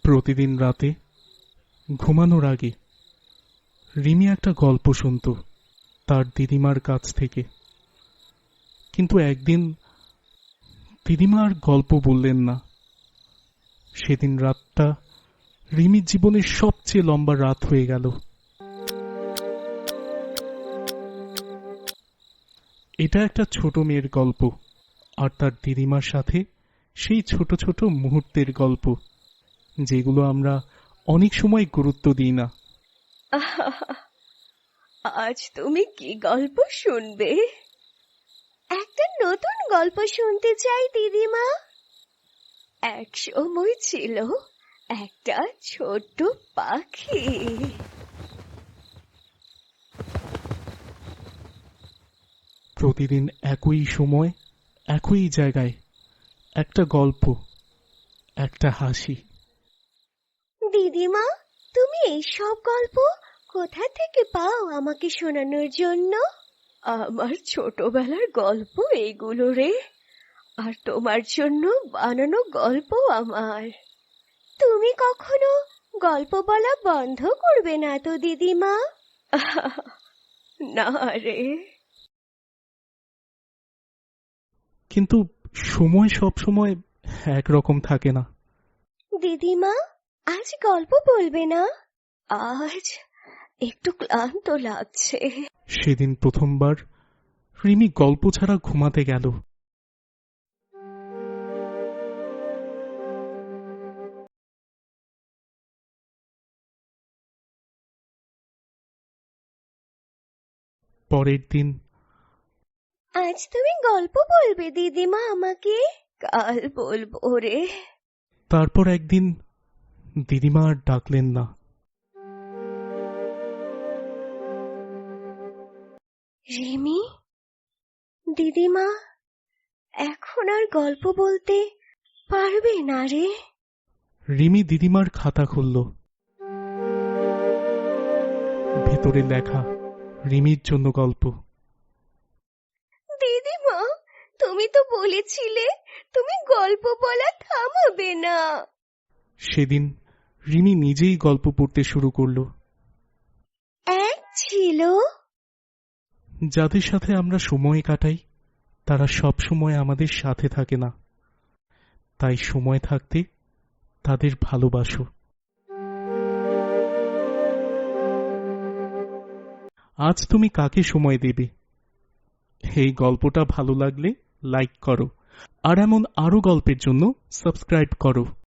প্রতিদিন রাতে ঘুমানোর আগে রিমি একটা গল্প শুনত তার দিদিমার কাছ থেকে। কিন্তু একদিন দিদিমা আর গল্প বললেন না। সেদিন রাতটা রিমির জীবনের সবচেয়ে লম্বা রাত হয়ে গেল। এটা একটা ছোট মেয়ের গল্প, আর তার দিদিমার সাথে সেই ছোট ছোট মুহূর্তের গল্প, যেগুলো আমরা অনেক সময় গুরুত্ব দিই না। আজ তুমি কি গল্প শুনবে? একটা নতুন গল্প শুনতে চাই দিদিমা। এক সময় ছিল একটা ছোট্ট পাখি। প্রতিদিন একই সময় একই জায়গায় একটা গল্প, একটা হাসি। দিদিমা, তুমি এইসব গল্প কোথা থেকে পাও আমাকে শোনানোর জন্য? আমার ছোটবেলার গল্প এগুলো রে, আর তোমার জন্য বানানো গল্প আমার। তুমি কখনো গল্প বলা বন্ধ করবে না তো দিদিমা? না রে। কিন্তু সময় সব সময় একরকম থাকে না। দিদিমা, আজ গল্প বলবে না? আজ একটু ক্লান্ত লাগছে। সেদিন প্রথমবার রিমি গল্প ছাড়া ঘুমাতে গেল। পরের দিন, আজ তুমি গল্প বলবে দিদিমা আমাকে? কাল বলবো রে। তারপর একদিন দিদিমা আর ডাকলেন না। রিমি, দিদিমা এখন আর গল্প বলতে পারবে না রে। রিমি দিদিমার খাতা খুলল। ভেতরে লেখা রিমির জন্য গল্প। দিদিমা, তুমি তো বলেছিলে তুমি গল্প বলা থামাবে না। সেদিন রিমি নিজেই গল্প পড়তে শুরু করলো। এক ছিল, যাদের সাথে আমরা সময় কাটাই তারা সব সময় আমাদের সাথে থাকে না, তাই সময় থাকতে তাদের ভালোবাসো। আজ তুমি কাকে সময় দেবে? এই গল্পটা ভালো লাগলে লাইক করো, আর এমন আরো গল্পের জন্য সাবস্ক্রাইব করো।